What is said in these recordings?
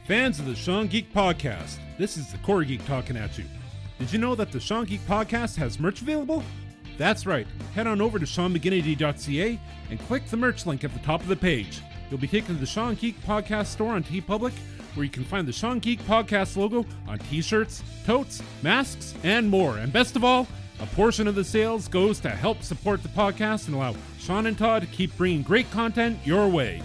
Fans of the Sean Geek Podcast, this is the Core Geek talking at you. Did you know that the Sean Geek Podcast has merch available? That's right. Head on over to SeanMcGinnity.ca and click the merch link at the top of the page. You'll be taken to the Sean Geek Podcast store on TeePublic, where you can find the Sean Geek Podcast logo on t-shirts, totes, masks, and more. And best of all, a portion of the sales goes to help support the podcast and allow Sean and Todd to keep bringing great content your way.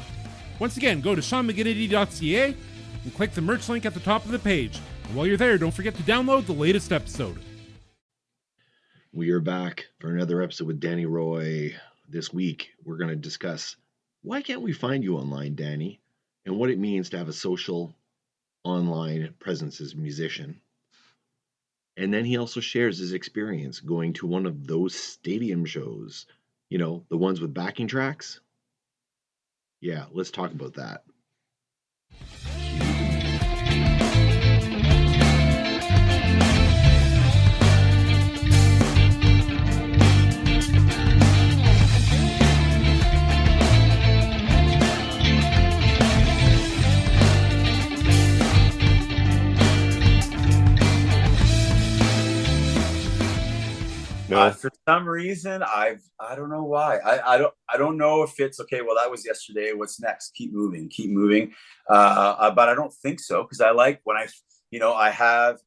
Once again, go to SeanMcGinnity.ca and click the merch link at the top of the page. And while you're there, don't forget to download the latest episode. We are back for another episode with Danny Roy. This week, we're going to discuss why can't we find you online, Danny, and what it means to have a social online presence as a musician. And then he also shares his experience going to one of those stadium shows, you know, the ones with backing tracks. Yeah, let's talk about that. No. For some reason, I don't know why. I don't know if it's okay. Well, that was yesterday. What's next? Keep moving. But I don't think so, because I like when I have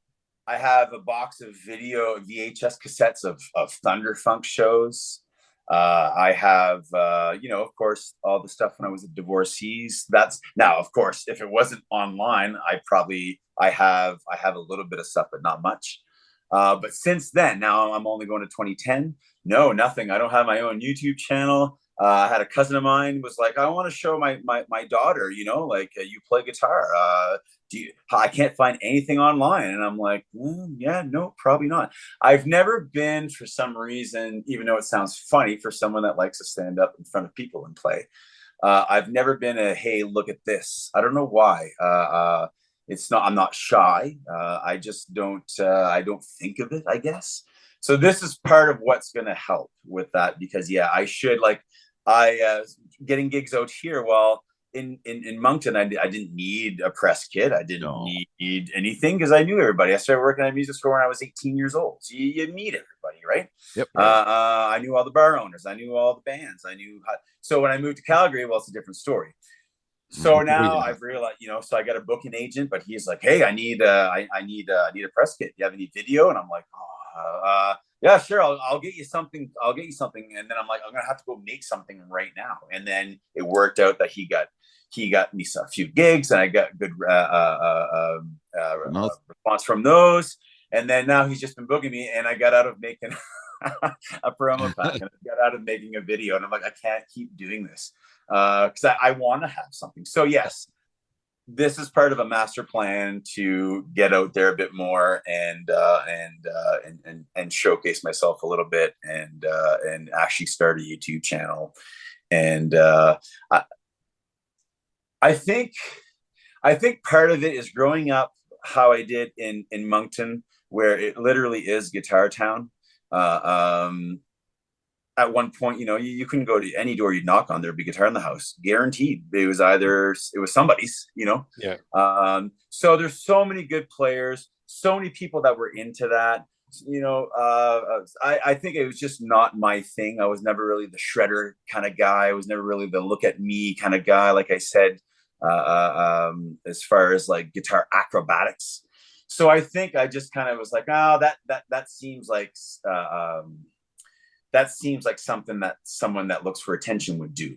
a box of video VHS cassettes of Thunderfunk shows. I have of course, all the stuff when I was at Divorcees. That's now, of course, if it wasn't online, I have a little bit of stuff, but not much. But since then, now I'm only going to 2010. No, nothing. I don't have my own YouTube channel. I had a cousin of mine was like, I want to show my daughter, you play guitar. I can't find anything online. And I'm like, yeah, no, probably not. I've never been, for some reason, even though it sounds funny for someone that likes to stand up in front of people and play, I've never been hey, look at this. I don't know why. I'm not shy. I just don't think of it, I guess. So this is part of what's going to help with that, because I should, getting gigs out here. Well, in Moncton, I didn't need a press kit. I didn't need anything, because I knew everybody. I started working at a music store when I was 18 years old. So you meet everybody, right? Yep. I knew all the bar owners. I knew all the bands. So when I moved to Calgary, well, it's a different story. So now I've realized, so I got a booking agent, but he's like, hey, I need a press kit. Do you have any video? And I'm like, yeah, sure. I'll get you something. And then I'm like, I'm going to have to go make something right now. And then it worked out that he got me a few gigs, and I got good response from those. And then now he's just been booking me, and I got out of making a promo pack, and I got out of making a video, and I'm like, I can't keep doing this. Because I want to have something. So yes, this is part of a master plan to get out there a bit more and showcase myself a little bit, and actually start a YouTube channel. And I think part of it is growing up how I did in Moncton, where it literally is guitar town. At one point, you couldn't go to any door you'd knock on, there'd be guitar in the house, guaranteed. It was somebody's, Yeah. So there's so many good players, so many people that were into that. I think it was just not my thing. I was never really the shredder kind of guy. I was never really the look at me kind of guy. Like I said, as far as like guitar acrobatics. So I think I just kind of was like, that seems like. That seems like something that someone that looks for attention would do.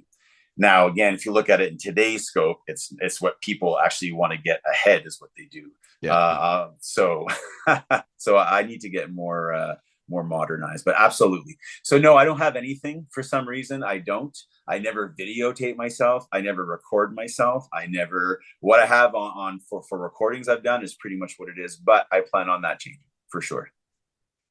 Now, again, if you look at it in today's scope, it's what people actually want to get ahead is what they do. Yeah. So I need to get more modernized, but absolutely. So no, I don't have anything for some reason. I never videotape myself. I never record myself. What I have on for recordings I've done is pretty much what it is, but I plan on that changing for sure.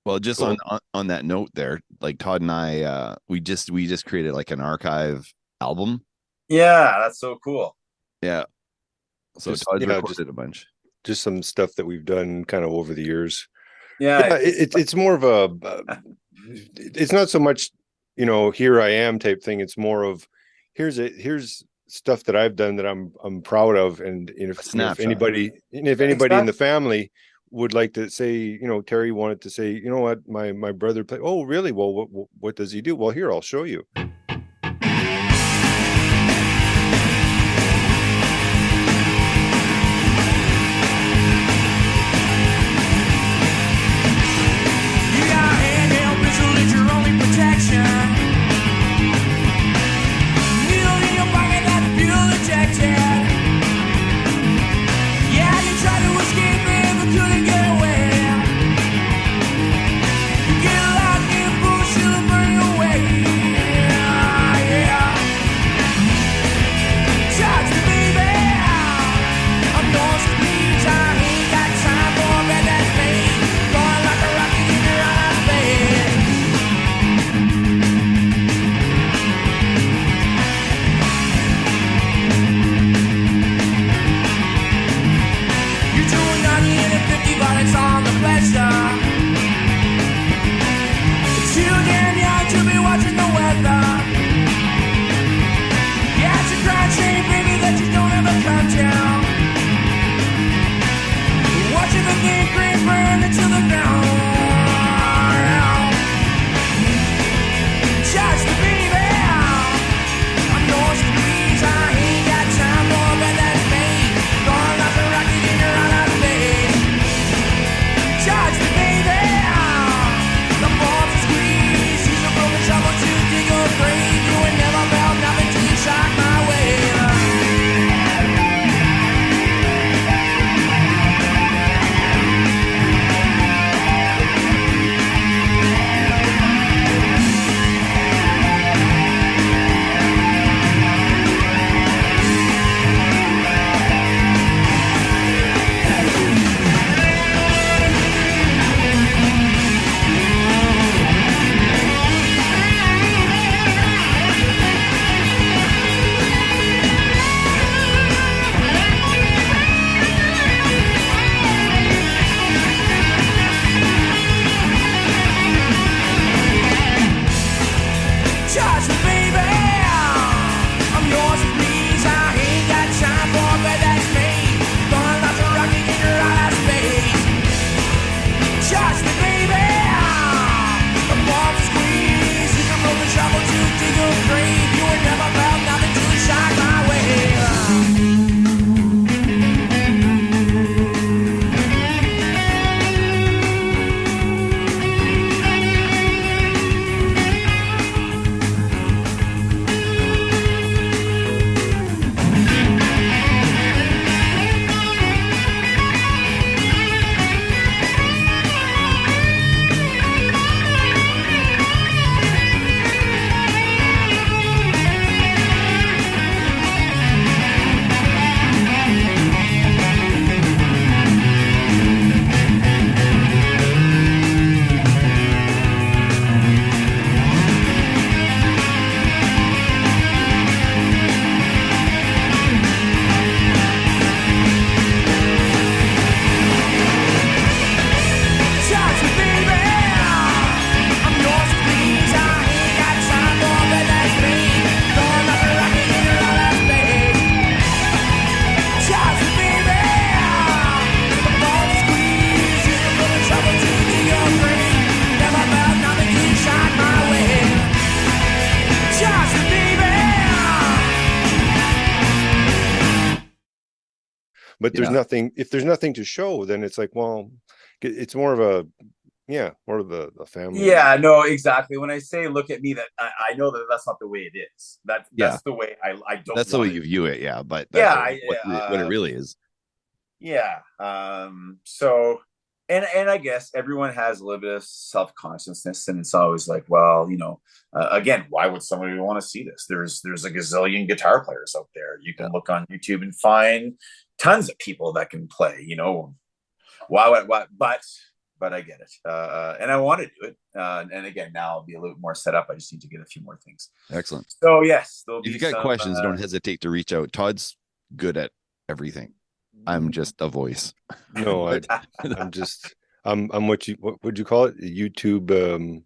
Well, just cool. on that note there, like Todd and I, we just created like an archive album. Yeah, that's so cool. Yeah. So Todd recorded a bunch. Just some stuff that we've done kind of over the years. Yeah. It's more of a, it's not so much, here I am type thing. It's more of, here's stuff that I've done that I'm proud of, and if anybody in the family would like to say, you know, Terry wanted to say, you know what, my brother played. Oh, really? Well, what does he do? Well, here, I'll show you. But there's nothing, if there's nothing to show, then it's like, well, it's more of a family. Yeah, no, exactly. When I say look at me, that I know that that's not the way it is. That's the way I don't. That's the way you view it, yeah. But what it really is. Yeah. So, and I guess everyone has a little bit of self-consciousness, and it's always like, well, you know, again, why would somebody want to see this? There's a gazillion guitar players out there. You can look on YouTube and find tons of people that can play. You know, why? But I get it, and I want to do it. And again, now I'll be a little more set up. I just need to get a few more things. Excellent. So yes, if you got questions, don't hesitate to reach out. Todd's good at everything. I'm just a voice. No, I'm what would you call it? YouTube,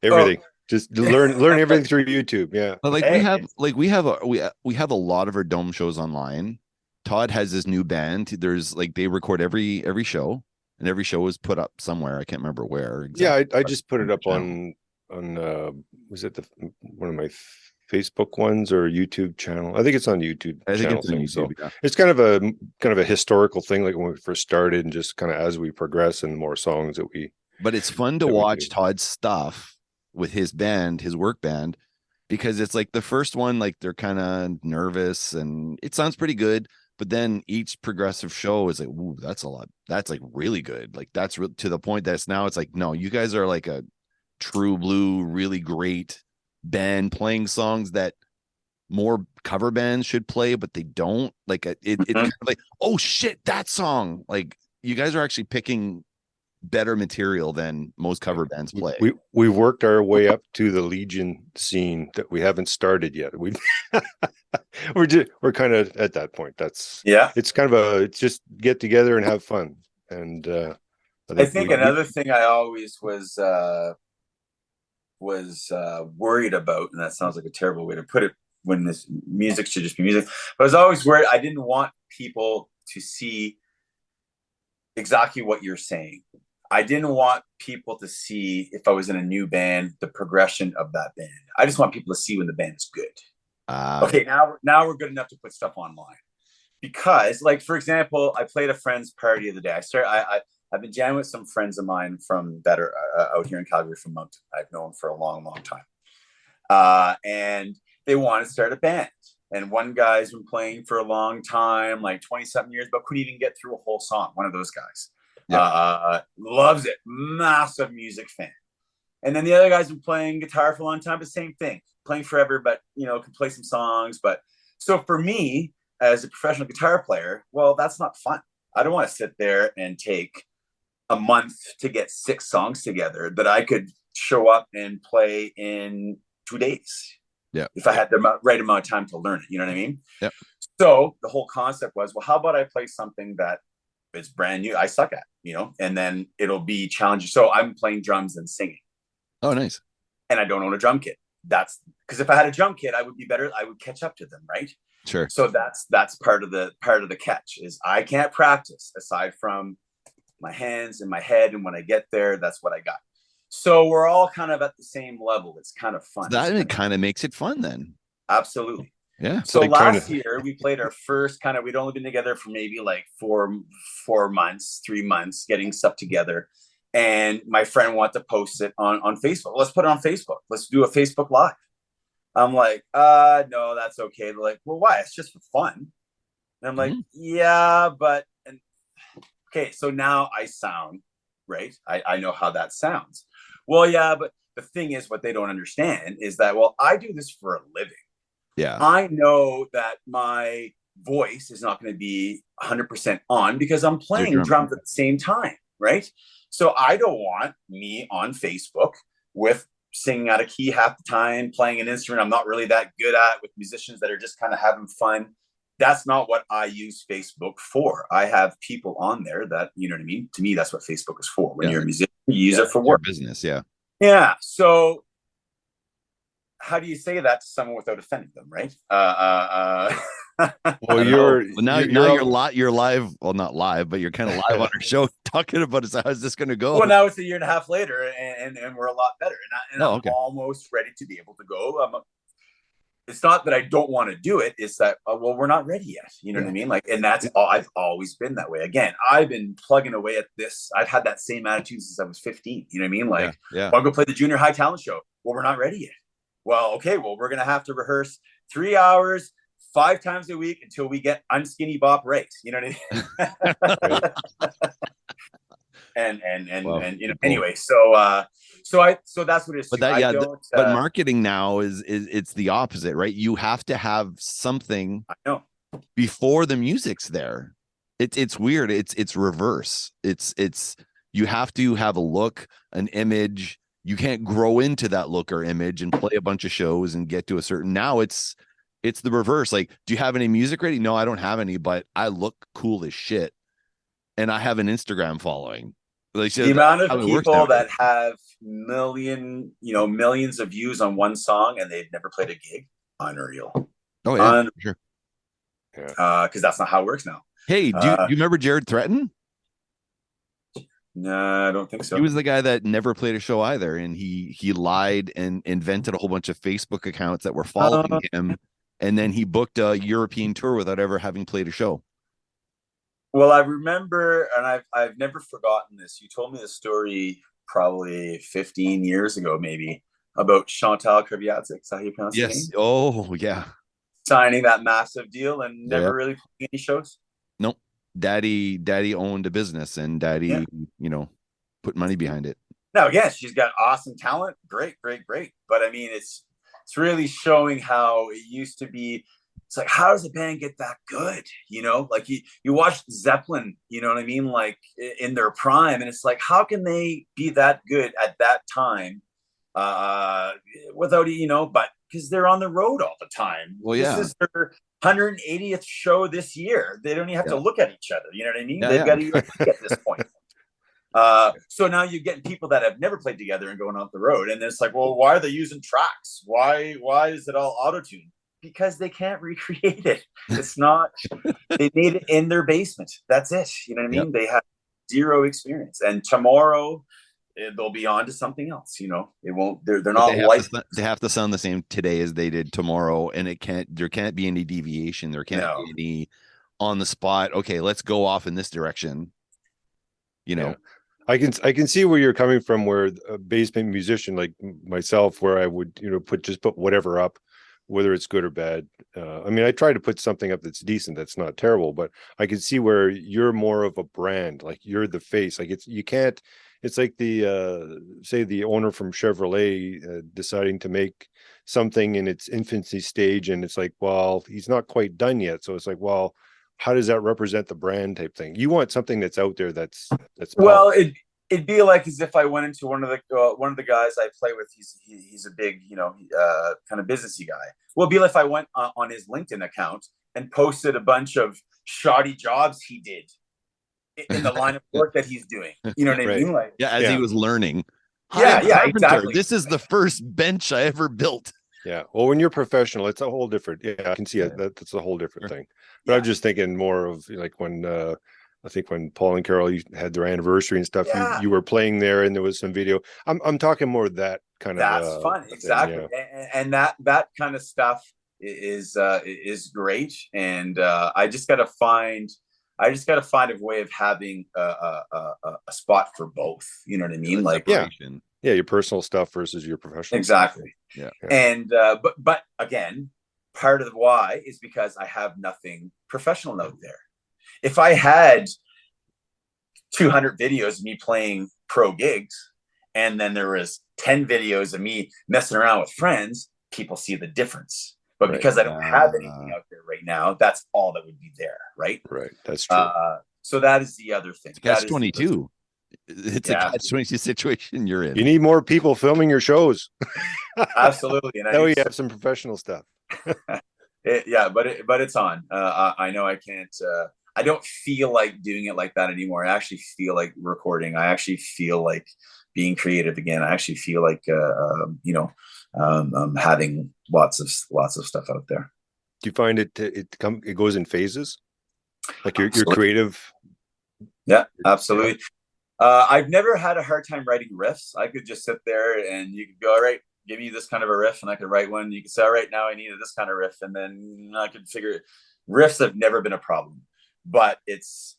everything. Just learn everything through YouTube. Yeah. But we have a lot of our dome shows online. Todd has his new band. There's like they record every show, and every show is put up somewhere. I can't remember where exactly. Yeah, I just put it up on was it one of my Facebook ones or YouTube channel? I think it's on YouTube. I think it's on YouTube. So it's kind of a historical thing, like when we first started, and just kind of as we progress and more songs that we. But it's fun to watch Todd's stuff with his band, his work band, because it's like the first one, like they're kind of nervous and it sounds pretty good. But then each progressive show is like, ooh, that's a lot. That's like really good. Like that's to the point that it's like, no, you guys are like a true blue, really great band playing songs that more cover bands should play, but they don't. Like it's kind of like, oh shit, that song. Like you guys are actually picking better material than most cover bands play. We've worked our way up to the Legion scene that we haven't started yet. We're kind of at that point. It's kind of it's just get together and have fun. And I think another thing I always was worried about, and that sounds like a terrible way to put it, when this music should just be music, but I was always worried. I didn't want people to see exactly what you're saying. I didn't want people to see, if I was in a new band, the progression of that band. I just want people to see when the band is good. Okay, now we're good enough to put stuff online. Because, like, for example, I played a friend's party the other day. I've been jamming with some friends of mine from that are out here in Calgary from Moncton. I've known for a long, long time. And they want to start a band. And one guy's been playing for a long time, like 20-something years, but couldn't even get through a whole song. One of those guys. Yeah. Loves it. Massive music fan. And then the other guy's been playing guitar for a long time, but same thing. Playing forever, but, can play some songs. But so for me, as a professional guitar player, well, that's not fun. I don't want to sit there and take a month to get 6 songs together that I could show up and play in 2 days. Yeah. If I had the right amount of time to learn it, you know what I mean? Yep. So the whole concept was, well, how about I play something that is brand new, I suck at, and then it'll be challenging. So I'm playing drums and singing. Oh, nice. And I don't own a drum kit. That's because if I had a drum kit, I would be better. I would catch up to them, right? Sure. So that's part of the catch is I can't practice aside from my hands and my head. And when I get there, that's what I got. So we're all kind of at the same level. It's kind of fun. So that kind of makes it fun then. Absolutely. Yeah. So last year we played our first we'd only been together for maybe like 4 months, 3 months, getting stuff together. And my friend wanted to post it on Facebook. Let's put it on Facebook. Let's do a Facebook Live. I'm like, no, that's okay. They're like, well, why? It's just for fun. And I'm like, yeah, but okay. So now I sound right. I know how that sounds. Well, yeah, but the thing is, what they don't understand is that, well, I do this for a living. Yeah. I know that my voice is not going to be 100% on because I'm playing drums at the same time, right? So I don't want me on Facebook with singing out of key half the time, playing an instrument I'm not really that good at, with musicians that are just kind of having fun. That's not what I use Facebook for. I have people on there that, you know what I mean? To me, that's what Facebook is for. When you're a musician, you use it for work. Business, yeah. Yeah. So how do you say that to someone without offending them, right? Well, you're live. Well, not live, but you're kind of live on our show talking about it. So how's this going to go? Well, now it's a year and a half later, and we're a lot better. And I'm almost ready to be able to go. It's not that I don't want to do it. It's that, well, we're not ready yet. You know what I mean? Like, and that's all. I've always been that way. Again, I've been plugging away at this. I've had that same attitude since I was 15. You know what I mean? Like, want to go play the junior high talent show? Well, we're not ready yet. Well, okay. Well, we're going to have to rehearse 3 hours, 5 times a week until we get unskinny bop right. You know what I mean? and anyway, so that's what it is. But but marketing now is it's the opposite, right? You have to have something before the music's there. It's weird. It's reverse. It's you have to have a look, an image. You can't grow into that look or image and play a bunch of shows and get to a certain. Now it's the reverse. Like, do you have any music ready? No, I don't have any, but I look cool as shit. And I have an Instagram following. Like, The amount how of it works people nowadays. that have millions of views on one song and they've never played a gig, unreal. Oh yeah, sure. Because that's not how it works now. Hey, do you remember Jared Threatin? No, I don't think so. He was the guy that never played a show either, and he lied and invented a whole bunch of Facebook accounts that were following him, and then he booked a European tour without ever having played a show. Well, I remember, and I've never forgotten this. You told me the story probably 15 years ago, maybe, about Chantal Kreviazuk. Is that how you pronounce it? Yes. Oh, yeah. Signing that massive deal and never really playing any shows. Nope. Daddy owned a business, and Daddy, put money behind it. Now, again, she's got awesome talent. Great. But I mean, it's really showing how it used to be. It's like, how does a band get that good? Like you watch Zeppelin, you know what I mean? Like in their prime. And it's like, how can they be that good at that time without, but because they're on the road all the time. Well, yeah. This is their 180th show this year. They don't even have to look at each other. You know what I mean? Yeah, They've got to at this point. So now you're getting people that have never played together and going off the road. And it's like, well, why are they using tracks? Why is it all auto-tuned? Because they can't recreate it. It's not, they made it in their basement. That's it. You know what I mean? They have zero experience. And tomorrow they'll be on to something else. It won't, they're not they have to sound the same today as they did tomorrow. And there can't be any deviation. There can't be any on the spot. Okay, let's go off in this direction. I can see where you're coming from, where a basement musician like myself, where I would, put whatever up, whether it's good or bad. I try to put something up that's decent, that's not terrible, but I can see where you're more of a brand, like you're the face. Like it's like the owner from Chevrolet deciding to make something in its infancy stage, and it's like, well, he's not quite done yet. So it's like, well, how does that represent the brand type thing? You want something that's out there that's well, it'd be like as if I went into one of the guys I play with. He's a big, kind of businessy guy. Well, it'd be like if I went on his LinkedIn account and posted a bunch of shoddy jobs he did in the line of work that he's doing. You know what I mean? Like, as he was learning. Exactly. This is the first bench I ever built. Yeah. Well, when you're professional, it's a whole different. Yeah, I can see it. That's a whole different thing. But I'm just thinking more of like when I think when Paul and Carol had their anniversary and stuff, you were playing there, and there was some video. I'm talking more that kind of. That's fun, exactly, and that kind of stuff is great. And I just got to find a way of having a spot for both. You know what I mean? Like your personal stuff versus your professional. Exactly. Stuff. Yeah. And but again, part of the why is because I have nothing professional out there. If I had 200 videos of me playing pro gigs, and then there was 10 videos of me messing around with friends, people see the difference. But because I don't have anything out there right now, that's all that would be there, right? Right. That's true. So that is the other thing. It's catch-22. It's a catch-22 situation you're in. You need more people filming your shows. Absolutely. And now you have some professional stuff. but it's on. I know I can't. I don't feel like doing it like that anymore. I actually feel like recording. I actually feel like being creative again. I actually feel like having lots of stuff out there. Do you find it goes in phases? Like you're creative? Yeah, absolutely. I've never had a hard time writing riffs. I could just sit there and you could go, all right, give me this kind of a riff, and I could write one. You could say, all right, now I need this kind of riff, and then I could figure it. Riffs have never been a problem, but it's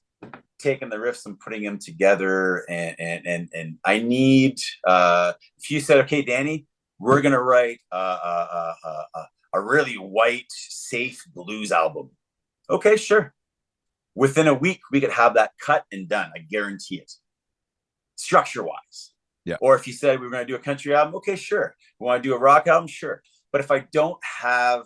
taking the riffs and putting them together. And I need, if you said, okay, Danny, we're going to write a really white, safe blues album. Okay, sure. Within a week, we could have that cut and done. I guarantee it. Structure wise. Yeah. Or if you said we were going to do a country album, okay, sure. We want to do a rock album, sure. But if I don't have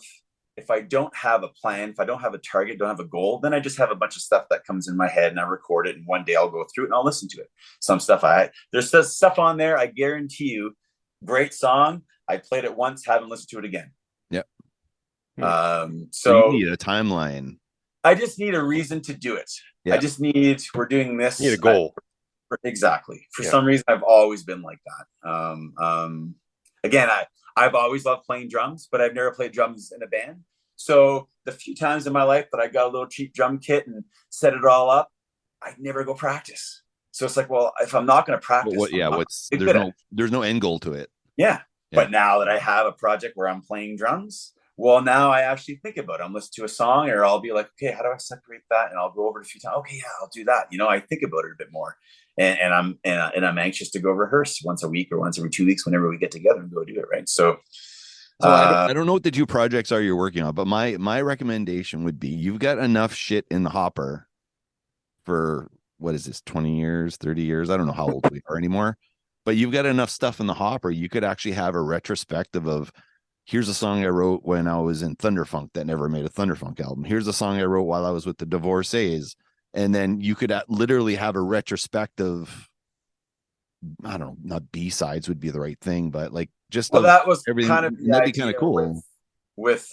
a plan, if I don't have a target, don't have a goal, then I just have a bunch of stuff that comes in my head and I record it, and one day I'll go through it and I'll listen to it. Some stuff there's stuff on there, I guarantee you, great song. I played it once, haven't listened to it again. Yep. So you need a timeline. I just need a reason to do it. Yeah. We're doing this. You need a goal. exactly. For some reason, I've always been like that. Again, I've always loved playing drums, but I've never played drums in a band. So the few times in my life that I got a little cheap drum kit and set it all up, I'd never go practice. So it's like, well, if I'm not going to practice, there's no end goal to it. Yeah. But now that I have a project where I'm playing drums, well, now I actually think about it. I'm listening to a song, or I'll be like, okay, how do I separate that? And I'll go over it a few times. Okay, yeah, I'll do that. I think about it a bit more, and I'm anxious to go rehearse once a week or once every 2 weeks whenever we get together and go do it. Right. So I don't know what the 2 projects are you're working on, but my recommendation would be, you've got enough shit in the hopper for, what is this, 20 years, 30 years? I don't know how old we are anymore, but you've got enough stuff in the hopper. You could actually have a retrospective of, here's a song I wrote when I was in Thunderfunk that never made a Thunderfunk album. Here's a song I wrote while I was with the Divorcees. And then you could literally have a retrospective, I don't know, not B-sides would be the right thing, but like just that was everything. Kind of that'd be kind of cool with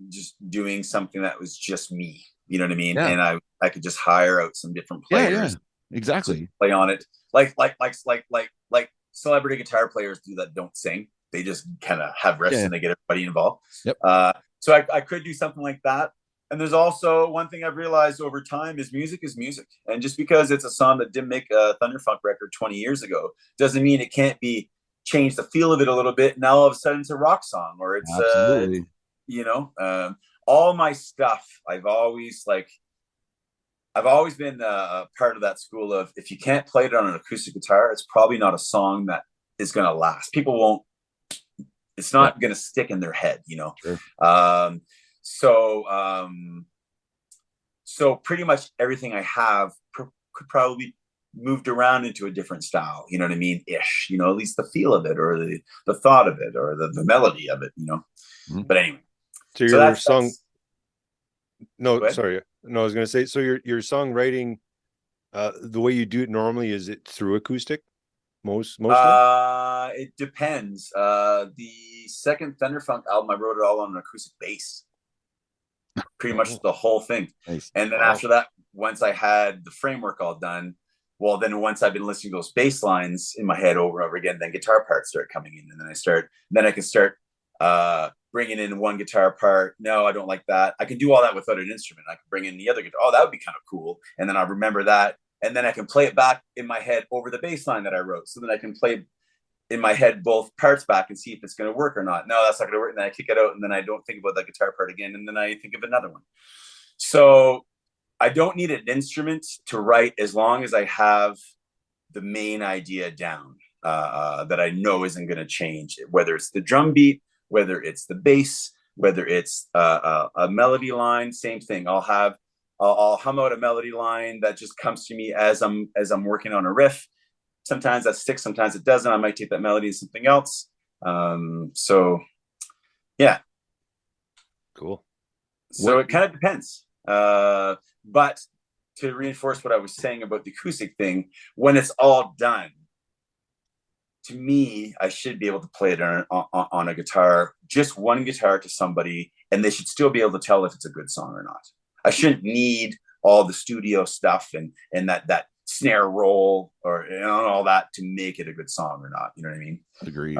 just doing something that was just me. You know what I mean? Yeah. And I could just hire out some different players. Yeah, exactly. Play on it. Like celebrity guitar players do that don't sing. They just kind of have riffs and they get everybody involved. Yep. So I could do something like that. And there's also one thing I've realized over time is music is music. And just because it's a song that didn't make a Thunderfunk record 20 years ago, doesn't mean it can't be change the feel of it a little bit. Now all of a sudden it's a rock song, or it's all my stuff. I've always been a part of that school of, if you can't play it on an acoustic guitar, it's probably not a song that is going to last. People won't. It's not going to stick in their head, Sure. So pretty much everything I have could probably be moved around into a different style. You know what I mean? Ish. At least the feel of it, or the thought of it, or the melody of it. Mm-hmm. But anyway. So your song. No, sorry. No, I was going to say. So your songwriting, the way you do it normally, is it through acoustic? Mostly? It depends. The second Thunderfunk album, I wrote it all on an acoustic bass. Pretty much the whole thing. Nice. And then after that, once I had the framework all done, well, then once I've been listening to those bass lines in my head over and over again, then guitar parts start coming in, and then I can start bringing in one guitar part. No, I don't like that. I can do all that without an instrument. I can bring in the other guitar. Oh, that would be kind of cool. And then I remember that. And then I can play it back in my head over the bass line that I wrote. So then I can play in my head both parts back and see if it's going to work or not. No, that's not going to work. And then I kick it out, and then I don't think about that guitar part again. And then I think of another one. So I don't need an instrument to write, as long as I have the main idea down, that I know isn't going to change. Whether it's the drum beat, whether it's the bass, whether it's a melody line, same thing. I'll hum out a melody line that just comes to me as I'm working on a riff. Sometimes that sticks, sometimes it doesn't. I might take that melody to something else. So yeah. Cool. So it kind of depends. But to reinforce what I was saying about the acoustic thing, when it's all done, to me, I should be able to play it on a guitar, just one guitar to somebody, and they should still be able to tell if it's a good song or not. I shouldn't need all the studio stuff and that snare roll or all that to make it a good song or not. You know what I mean? Agreed.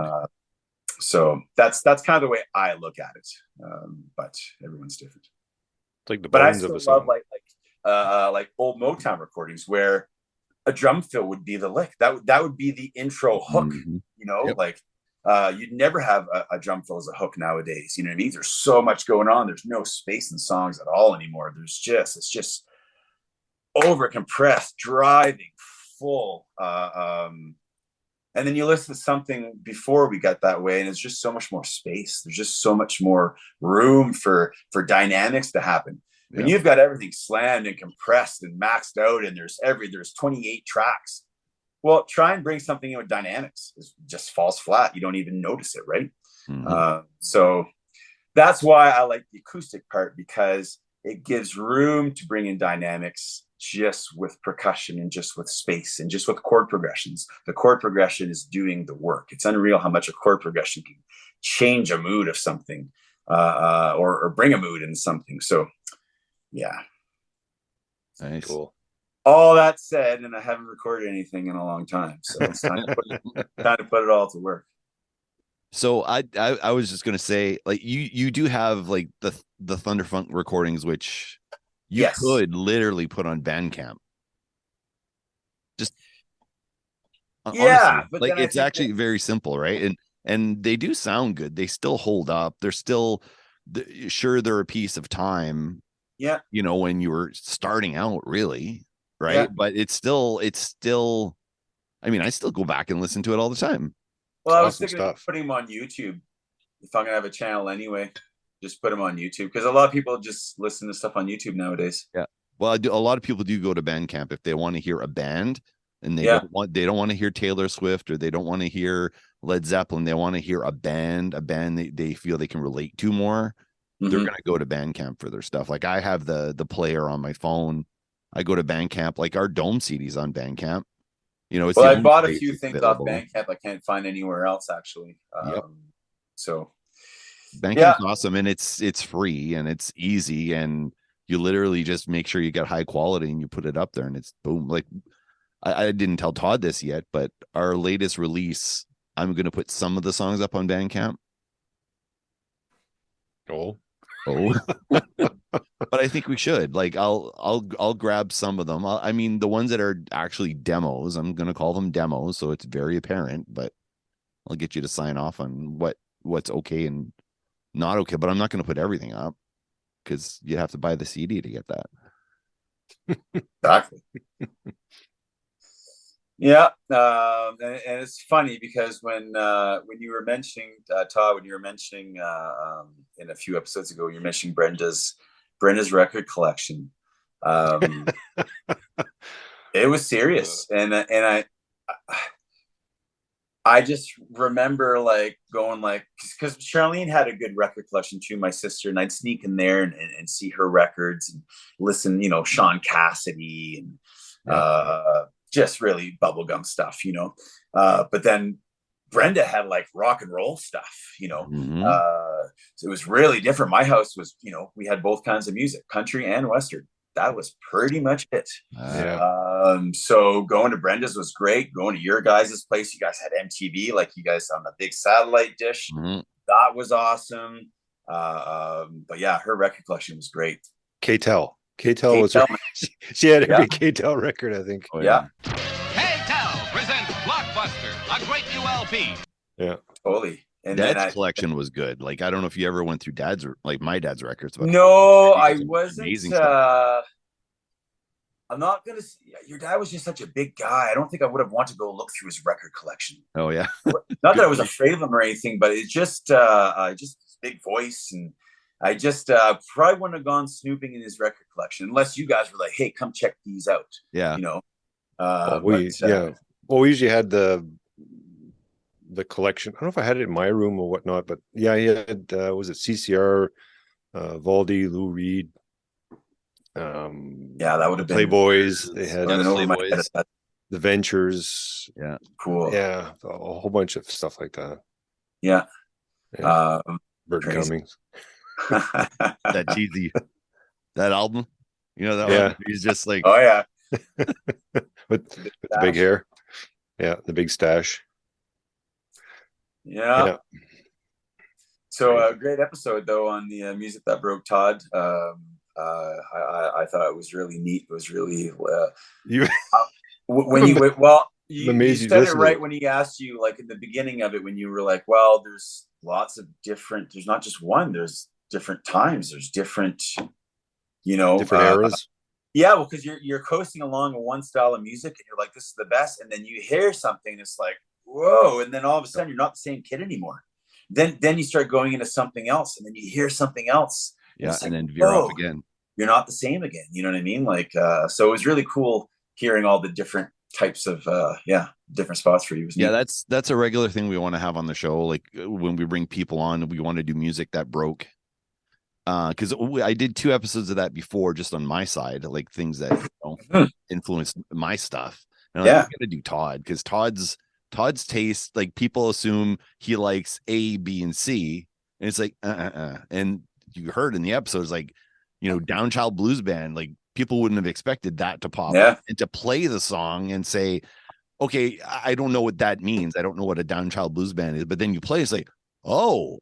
So that's kind of the way I look at it. But everyone's different. It's like the bones of a song. Love like old Motown recordings where a drum fill would be the lick. That would be the intro hook. Mm-hmm. Yep. You'd never have a drum fill as a hook nowadays. You know what I mean? There's so much going on. There's no space in songs at all anymore. It's just over compressed, driving, full. And then you listen to something before we got that way, and it's just so much more space. There's just so much more room for dynamics to happen. When you've got everything slammed and compressed and maxed out, and there's 28 tracks. Well, try and bring something in with dynamics. It just falls flat. You don't even notice it, right? Mm-hmm. So that's why I like the acoustic part, because it gives room to bring in dynamics just with percussion and just with space and just with chord progressions. The chord progression is doing the work. It's unreal how much a chord progression can change a mood of something, or bring a mood in something. So, yeah. Nice. Cool. All that said, and I haven't recorded anything in a long time, so it's time to put it all to work. So I was just gonna say, like, you do have like the Thunderfunk recordings, which you could literally put on Bandcamp. Just honestly, but like, it's actually very simple, right? And they do sound good. They still hold up. They're still sure, they're a piece of time. Yeah, you know, when you were starting out, really, right? Yeah. But it's still. I mean, I still go back and listen to it all the time. Well, I was thinking of putting them on YouTube. If I'm gonna have a channel anyway, just put them on YouTube, because a lot of people just listen to stuff on YouTube nowadays. Yeah. Well, a lot of people do go to Bandcamp if they want to hear a band, and they don't want to hear Taylor Swift, or they don't want to hear Led Zeppelin. They want to hear a band they feel they can relate to more. Mm-hmm. They're gonna go to Bandcamp for their stuff. Like, I have the player on my phone. I go to Bandcamp. Like, our Dome CD's on Bandcamp. You know, I bought a few things off Bandcamp I can't find anywhere else, actually. So Bandcamp's awesome, and it's free and it's easy, and you literally just make sure you get high quality and you put it up there, and it's boom. Like, I didn't tell Todd this yet, but our latest release, I'm going to put some of the songs up on Bandcamp. Oh. But I think we should. Like, I'll grab some of them. I mean, the ones that are actually demos, I'm going to call them demos, so it's very apparent, but I'll get you to sign off on what's okay and not okay. But I'm not going to put everything up, because you have to buy the CD to get that. Exactly. Yeah, and it's funny because when you were mentioning Todd, when you were mentioning in a few episodes ago, you're mentioning Brenda's record collection. It was serious, and I just remember like going like, because Charlene had a good record collection too, my sister, and I'd sneak in there and see her records and listen, you know, Sean Cassidy and just really bubblegum stuff, you know. But then Brenda had like rock and roll stuff, you know. Mm-hmm. So it was really different. My house was, you know, we had both kinds of music, country and Western. That was pretty much it. So going to Brenda's was great. Going to your guys' place, you guys had MTV, like you guys on the big satellite dish. Mm-hmm. That was awesome. But yeah, her record collection was great. K-Tel was her. She had every K-Tel record, I think. Oh, yeah. K-Tel presents Blockbuster, a great new LP. Yeah, totally. And Dad's collection was good. Like, I don't know if you ever went through my dad's records. But no, I wasn't. I'm not gonna. Your dad was just such a big guy. I don't think I would have wanted to go look through his record collection. Oh yeah. Not that I was afraid of him or anything, but it's just his big voice, and I just probably wouldn't have gone snooping in his record collection unless you guys were like, "Hey, come check these out." Yeah, you know. We usually had the collection. I don't know if I had it in my room or whatnot, but yeah, he had was it CCR, Valdy, Lou Reed. That would have been Playboys. They had Playboys. The Ventures. Yeah, cool. Yeah, a whole bunch of stuff like that. Yeah. Bert Cummings. That cheesy, that album, you know, that one? He's just like, oh yeah, with the big hair, the big stash. Yeah. So a great episode though on the music that broke Todd. I thought it was really neat. It was really when you said it right when he asked you, like in the beginning of it, when you were like, well, there's lots of different, there's not just one, there's different times, there's different, you know, different eras. Yeah, well, because you're coasting along one style of music and you're like, this is the best, and then you hear something and it's like, whoa, and then all of a sudden you're not the same kid anymore. Then you start going into something else, and then you hear something else. And then veer off again. You're not the same again. You know what I mean? Like, so it was really cool hearing all the different types of different spots for you. That's a regular thing we want to have on the show. Like when we bring people on, we want to do music that broke. Because I did 2 episodes of that before, just on my side, like things that influenced my stuff. And I'm gonna do Todd, because Todd's taste, like people assume he likes A, B, and C, and it's like and you heard in the episodes, like, you know, Down Child Blues Band, like people wouldn't have expected that to pop Yeah. up and to play the song and say, okay, I don't know what that means. I don't know what a Downchild Blues Band is, but then you play, it's like, oh.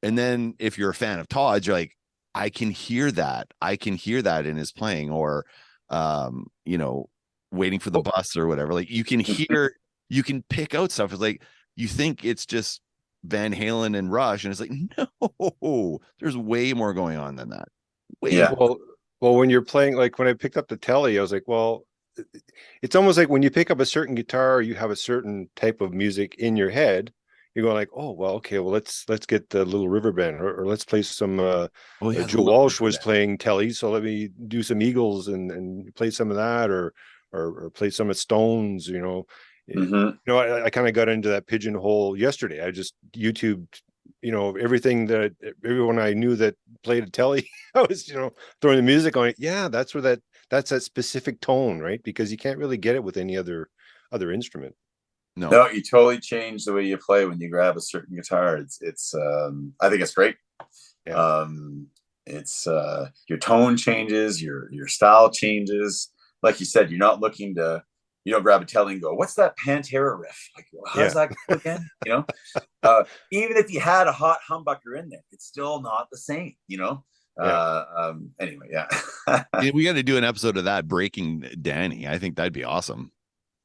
And then if you're a fan of Todd's, you're like, I can hear that. I can hear that in his playing, or, you know, Waiting for the Bus or whatever. Like you can hear, you can pick out stuff. It's like, you think it's just Van Halen and Rush, and it's like, no, there's way more going on than that. Well, when you're playing, like when I picked up the Telly, I was like, well, it's almost like when you pick up a certain guitar, you have a certain type of music in your head. You're going like, oh, well, okay, well, let's get the Little River Band, or let's play some. Joe Walsh was playing Telly, so let me do some Eagles and play some of that, or play some of Stones. You know, I kind of got into that pigeonhole yesterday. I just YouTubed, you know, everything that everyone I knew that played a Telly. I was, you know, throwing the music on it. Yeah, that's that specific tone, right? Because you can't really get it with any other instrument. No, you totally change the way you play when you grab a certain guitar. It's I think it's great. Yeah. It's your tone changes, your style changes. Like you said, you're not looking to, you don't grab a Telly and go, what's that Pantera riff? Like, how's that go again? You know, even if you had a hot humbucker in there, it's still not the same, you know? Anyway, we got to do an episode of that, Breaking Danny. I think that'd be awesome.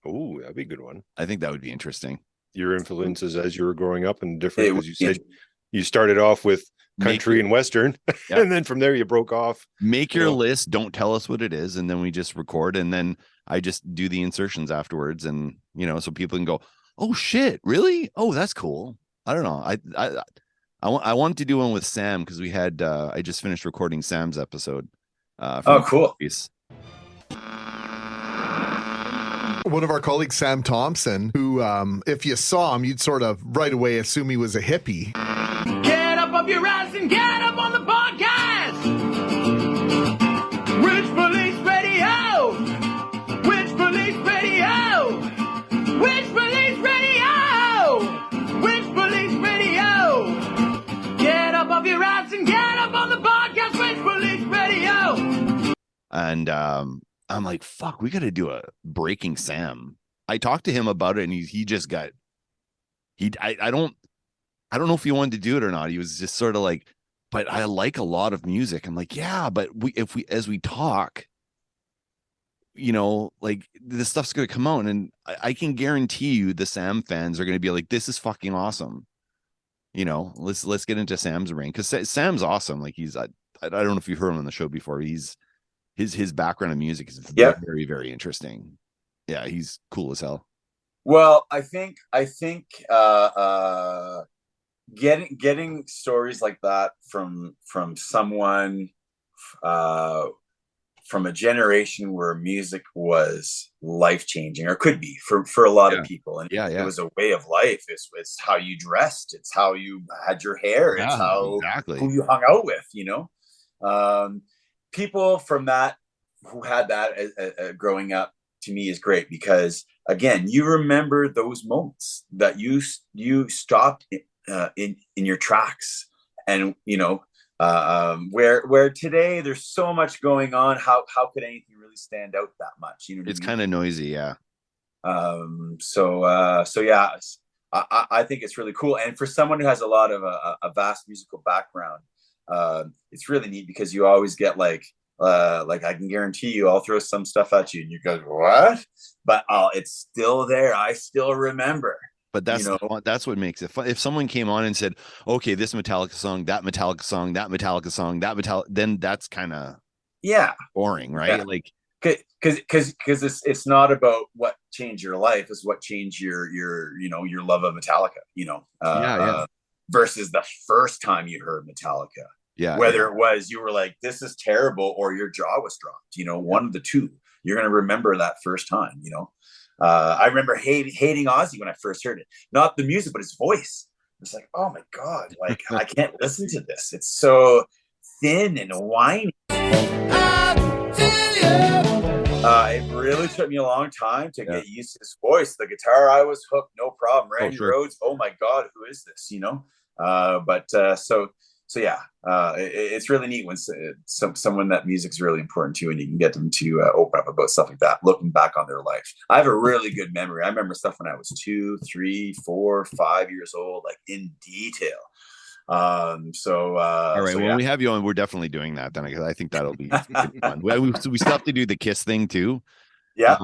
Oh, that'd be a good one. I think that would be interesting. Your influences as you were growing up and different, because you said you started off with country and Western, and then from there you broke off. Make your list. Don't tell us what it is, and then we just record, and then I just do the insertions afterwards, and you know, so people can go, "Oh shit, really? Oh, that's cool." I don't know. I wanted to do one with Sam because we had. I just finished recording Sam's episode. Cool. One of our colleagues, Sam Thompson, who, if you saw him, you'd sort of right away assume he was a hippie. Get up off your ass and get up on the podcast! Which Police Radio? Which Police Radio? Which Police Radio? Which Police Radio? Get up off your ass and get up on the podcast! Which Police Radio? And, I'm like, fuck, we got to do a Breaking Sam. I talked to him about it, and he just got, I don't know if he wanted to do it or not. He was just sort of like, but I like a lot of music. I'm like, yeah, but as we talk, you know, like this stuff's going to come out, and I can guarantee you the Sam fans are going to be like, this is fucking awesome. You know, let's get into Sam's ring, because Sam's awesome. Like I don't know if you heard him on the show before. His background in music is very, very interesting. Yeah, he's cool as hell. Well, I think getting stories like that from someone from a generation where music was life-changing, or could be for a lot of people, and it was a way of life. It's how you dressed, it's how you had your hair, it's how who you hung out with, you know. People from that who had that growing up, to me, is great, because again, you remember those moments that you stopped in your tracks, and you know, where today there's so much going on. How could anything really stand out that much? You know, it's kind of noisy, yeah. So yeah, I think it's really cool, and for someone who has a lot of a vast musical background, it's really neat, because you always get like I can guarantee you, I'll throw some stuff at you and you go, what? But it's still there. I still remember. But that's what makes it fun. If someone came on and said, okay, this Metallica song, that Metallica song, that Metallica song, then that's kind of boring, right? Yeah. Like, because it's not about what changed your life, it's what changed your your love of Metallica, you know, versus the first time you heard Metallica. Yeah. Whether it was you were like, this is terrible, or your jaw was dropped, you know, one of the two. You're going to remember that first time, you know. I remember hating Ozzy when I first heard it. Not the music, but his voice. It's like, oh my God, like I can't listen to this. It's so thin and whiny. It really took me a long time to get used to his voice. The guitar, I was hooked, no problem. Randy Rhoads, oh my God, who is this? You know. So yeah, it's really neat when someone that music's really important to, and you can get them to open up about stuff like that, looking back on their life. I have a really good memory. I remember stuff when I was 2, 3, 4, 5 years old, like in detail. All right, when we have you on, we're definitely doing that then, because I think that'll be fun. We still have to do the Kiss thing too. Yeah.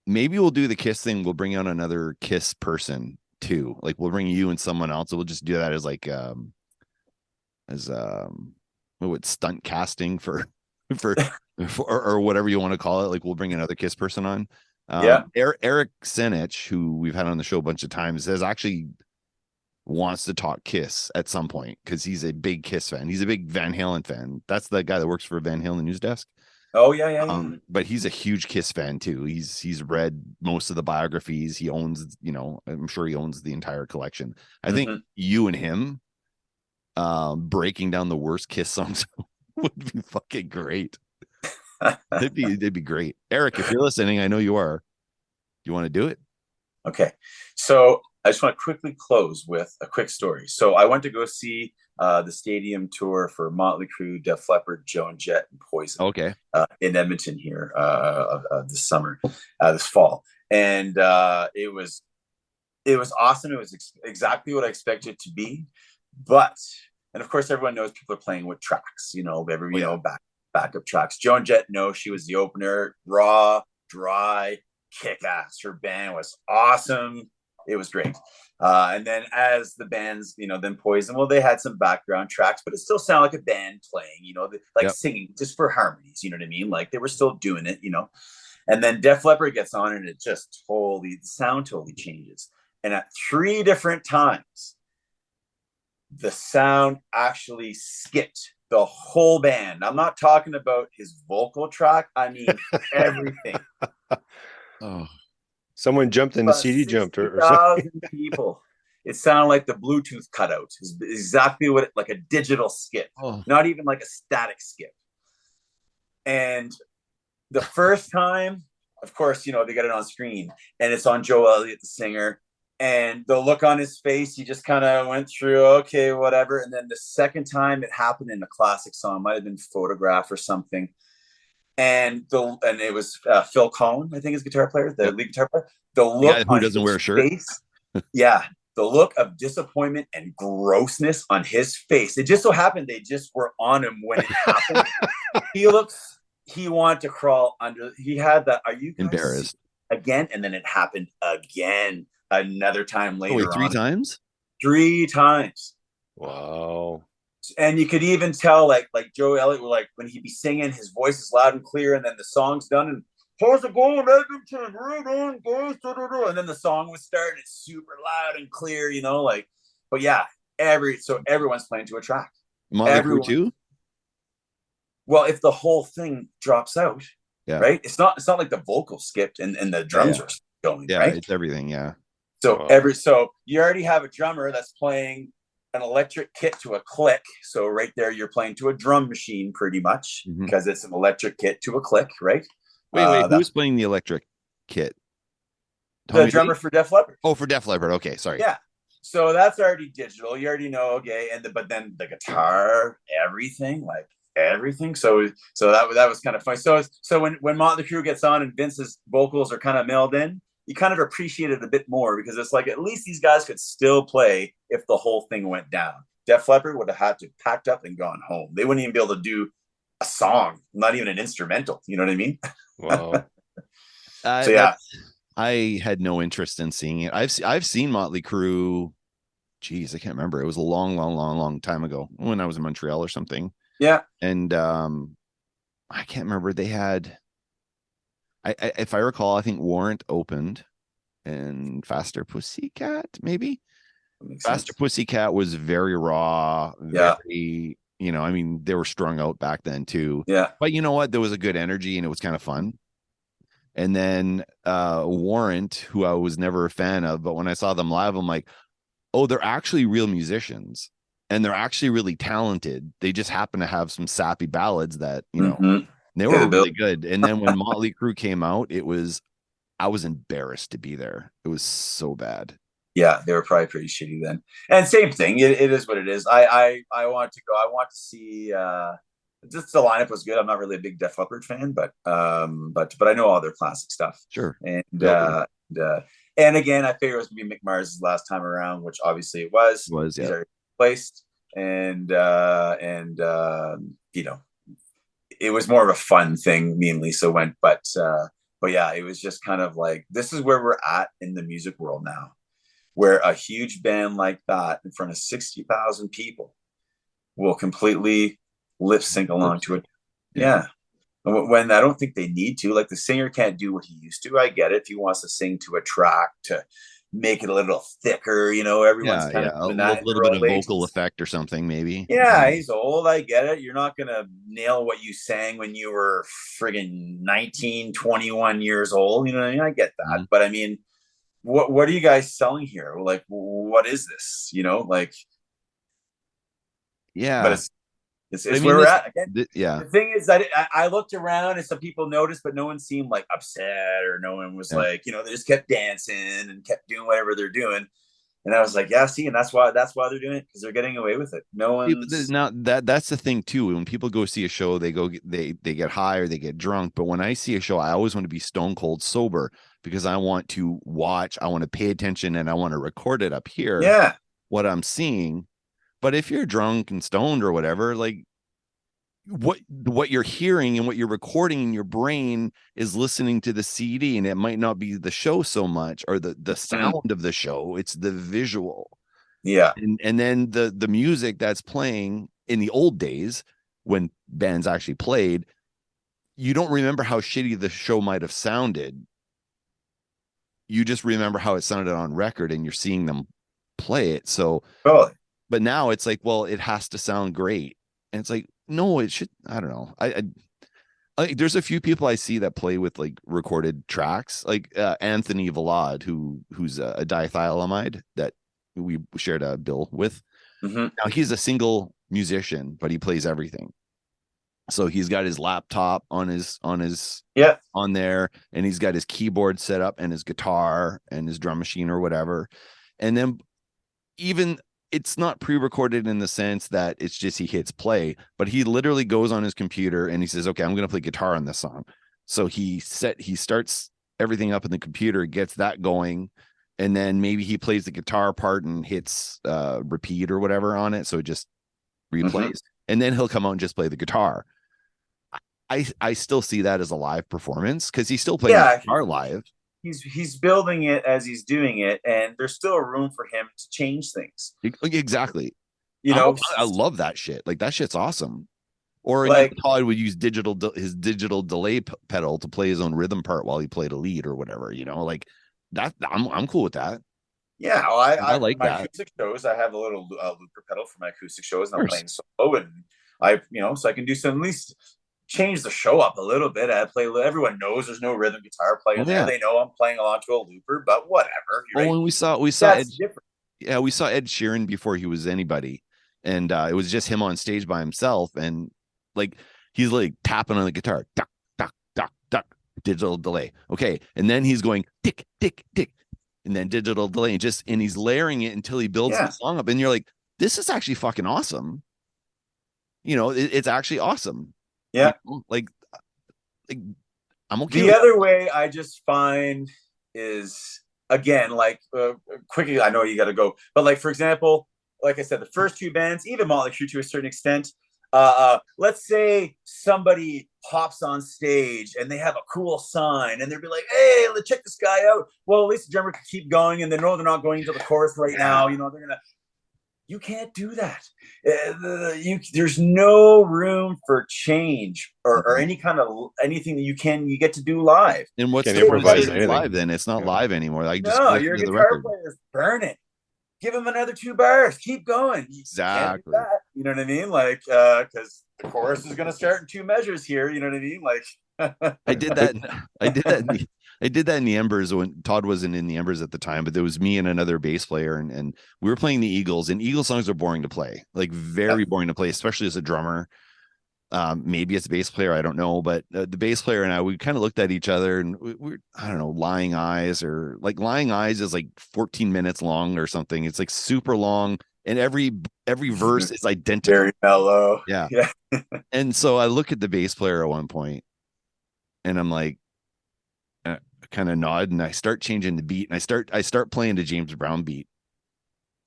Maybe we'll do the Kiss thing. We'll bring out another Kiss person too. Like we'll bring you and someone else. So we'll just do that as like stunt casting for or whatever you want to call it. Like we'll bring another Kiss person on. Eric Senich, who we've had on the show a bunch of times, wants to talk Kiss at some point because he's a big Kiss fan. He's a big Van Halen fan. That's the guy that works for Van Halen news desk. Oh yeah. But he's a huge Kiss fan too. He's read most of the biographies. He owns, I'm sure he owns the entire collection. I think you and him breaking down the worst Kiss songs would be fucking great. It'd be great. Eric, if you're listening, I know you are. Do you want to do it? Okay. So I just want to quickly close with a quick story. So I went to go see the stadium tour for Motley Crue, Def Leppard, Joan Jett, and Poison. Okay. In Edmonton here this fall, and it was awesome. It was exactly what I expected it to be, and of course everyone knows people are playing with tracks. Backup tracks. Joan Jett, she was the opener. Raw, dry, kick ass. Her band was awesome. It was great. And then as the bands, then Poison, well, they had some background tracks, but it still sounded like a band playing, singing just for harmonies. You know what I mean? Like they were still doing it, And then Def Leppard gets on and the sound totally changes. And at 3 different times, the sound actually skipped the whole band. I'm not talking about his vocal track. I mean, everything. Oh. Someone jumped and the CD jumped or something. People. It sounded like the Bluetooth cutout. It's exactly like a digital skip, not even like a static skip. And the first time, of course, they got it on screen and it's on Joe Elliott, the singer. And the look on his face, he just kind of went through, okay, whatever. And then the second time it happened in a classic song, might have been Photograph or something. And it was Phil Collin, I think, his guitar player, the lead guitar player. The look who doesn't wear a shirt. The look of disappointment and grossness on his face. It just so happened they just were on him when it happened. He wanted to crawl under. He had that. Are you guys embarrassed again? And then it happened again another time later. Wait, 3 times? 3 times. Wow. And you could even tell, like Joe Elliott, when he'd be singing, his voice is loud and clear, and then the song's done, and how's it going, Edmonton? Right on, guys. And then the song was starting, it's super loud and clear, But yeah, everyone's playing to a track. Motley Crue too. Well, if the whole thing drops out, right? It's not like the vocal skipped and the drums are going. Yeah, right? It's everything. Yeah. So so you already have a drummer that's playing an electric kit to a click. So right there, you're playing to a drum machine pretty much because it's an electric kit to a click, right? Wait, who's playing the electric kit? The drummer for Def Leppard. Oh, for Def Leppard. Okay, sorry. Yeah. So that's already digital. You already know, okay. But then the guitar, everything. So that was kind of fun. So when Motley Crue gets on and Vince's vocals are kind of mailed in, you kind of appreciate it a bit more because it's like at least these guys could still play if the whole thing went down. Def Leppard would have had to packed up and gone home. They wouldn't even be able to do a song, not even an instrumental. You know what I mean? Wow. I had no interest in seeing it. I've seen Motley Crue. Geez, I can't remember. It was a long time ago when I was in Montreal or something. Yeah. And I can't remember. They had. If I recall, I think Warrant opened and Faster Pussycat, maybe. Faster Pussycat was very raw. Very, I mean, they were strung out back then too. Yeah. But you know what? There was a good energy and it was kind of fun. And then Warrant, who I was never a fan of, but when I saw them live, I'm like, oh, they're actually real musicians and they're actually really talented. They just happen to have some sappy ballads that, they were really good. And then when Motley Crue came out, I was embarrassed to be there. It was so bad. Yeah, they were probably pretty shitty then. And same thing. It is what it is. I want to go. I want to see. Just the lineup was good. I'm not really a big Def Leppard fan, but I know all their classic stuff. Sure. And again, I figured it was gonna be Mick Mars' last time around, which obviously it was. Yeah. He's already replaced, and you know, it was more of a fun thing. Me and Lisa went, but yeah, it was just kind of like, this is where we're at in the music world now, where a huge band like that in front of 60,000 people will completely lip sync along to it. Yeah. When I don't think they need to. Like, the singer can't do what he used to. I get it. If he wants to sing to a track to make it a little thicker, you know, everyone's kind of doing that. A little bit of vocal effect or something, maybe. Yeah, he's old. I get it. You're not going to nail what you sang when you were friggin' 19, 21 years old. You know, I get that. Mm-hmm. But I mean, what are you guys selling here? Like, what is this? You know, like, yeah. But it's where we're at again. The thing is that I looked around and some people noticed, but no one seemed like upset, or no one was like, you know, they just kept dancing and kept doing whatever they're doing. And I was like, yeah, see, and that's why they're doing it, because they're getting away with it. No one's now that's the thing too. When people go see a show, they get high or they get drunk. But when I see a show, I always want to be stone cold sober, because I want to watch, I want to pay attention, and I want to record it up here. Yeah, what I'm seeing. But if you're drunk and stoned or whatever, like, what you're hearing and what you're recording in your brain is listening to the CD, and it might not be the show so much, or the sound of the show. It's the visual. Yeah. And then the music that's playing in the old days when bands actually played, you don't remember how shitty the show might have sounded. You just remember how it sounded on record, and you're seeing them play it. So, but now it's like, well, it has to sound great. And it's like, no, it should. I don't know. I there's a few people I see that play with like recorded tracks, like Anthony Valade, who's a diethylamide that we shared a bill with. Mm-hmm. Now he's a single musician, but he plays everything. So he's got his laptop on there, and he's got his keyboard set up and his guitar and his drum machine or whatever. And then even it's not pre-recorded in the sense that it's just he hits play, but he literally goes on his computer and he says, okay, I'm going to play guitar on this song. So he starts everything up in the computer, gets that going, and then maybe he plays the guitar part and hits repeat or whatever on it. So it just replays. Mm-hmm. And then he'll come out and just play the guitar. I still see that as a live performance, because he's still playing the guitar live. He's building it as he's doing it, and there's still room for him to change things. Exactly. You know, I love that shit. Like, that shit's awesome. Or like, Todd would use his digital delay pedal to play his own rhythm part while he played a lead or whatever. You know, like that. I'm cool with that. Yeah, well, I like my that. Acoustic shows, I have a little looper pedal for my acoustic shows, and I'm playing solo, and so I can do some, at least change the show up a little bit. Everyone knows there's no rhythm guitar playing there. They know I'm playing along to a looper, but whatever. When we saw Ed Sheeran before he was anybody, and it was just him on stage by himself, and like he's like tapping on the guitar, duck, duck, duck, duck, digital delay. Okay, and then he's going tick, tick, tick, and then digital delay, and he's layering it until he builds the song up, and you're like, this is actually fucking awesome. You know, it's actually awesome. Yeah, like I'm okay. The other way I just find is, again, like quickly, I know you got to go, but like, for example, like I said, the first two bands, even Motley Crue to a certain extent, let's say somebody hops on stage and they have a cool sign and they'll be like, hey, let's check this guy out. Well, at least the drummer can keep going, and they know they're not going into the chorus right now. You know, they're gonna. You can't do that. There's no room for change or any kind of anything that you get to do live. And what's the improvise live then? It's not live anymore. Like, just your guitar players burn it. Give him another 2 bars. Keep going. Exactly. You know what I mean? Like, because the chorus is going to start in 2 measures here. You know what I mean? Like, I did that in the Embers when Todd wasn't in the Embers at the time, but there was me and another bass player, and we were playing the Eagles, and Eagles songs are boring to play, like very boring to play, especially as a drummer. Maybe it's the bass player, I don't know, but the bass player and I, we kind of looked at each other and we're, I don't know, Lying Eyes is like 14 minutes long or something. It's like super long, and every verse is identical. Very mellow. Yeah. And so I look at the bass player at one point and I'm like, kind of nod, and I start changing the beat, and I start playing the James Brown beat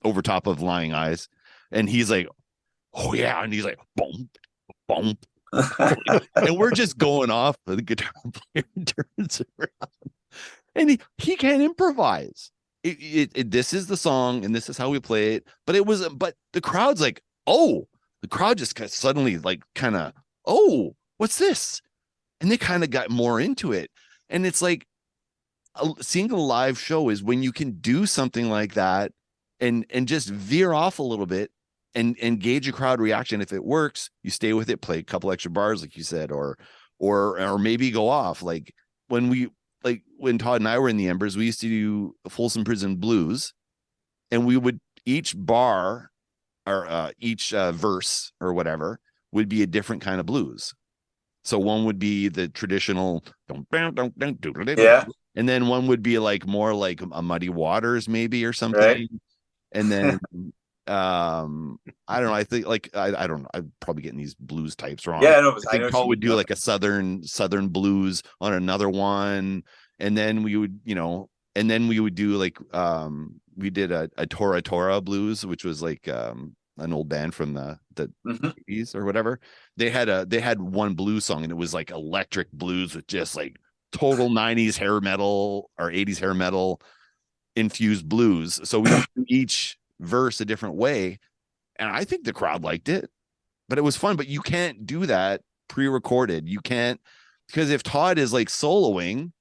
over top of Lying Eyes, and he's like, oh yeah, and he's like, boom, boom, and we're just going off. The guitar player turns around, and he can't improvise. This is the song, and this is how we play it. But the crowd's like, oh, the crowd just suddenly like kind of, oh, what's this? And they kind of got more into it, and it's like, seeing a live show is when you can do something like that and just veer off a little bit and gauge a crowd reaction. If it works, you stay with it, play a couple extra bars, like you said, or maybe go off. Like when Todd and I were in the Embers, we used to do Folsom Prison Blues, and we would each bar or each verse or whatever would be a different kind of blues. So one would be the traditional yeah. And then one would be like more like a Muddy Waters maybe or something. Right. And then I don't know. I think like I don't know. I'm probably getting these blues types wrong. Yeah, no, I think Paul would do like a southern blues on another one, and then we would, do like we did a Tora Tora blues, which was like an old band from the 80s or whatever. They had one blues song, and it was like electric blues with just like total 90s hair metal or 80s hair metal infused blues. So we do each verse a different way, and I think the crowd liked it, but it was fun. But you can't do that pre-recorded. You can't, because if Todd is like soloing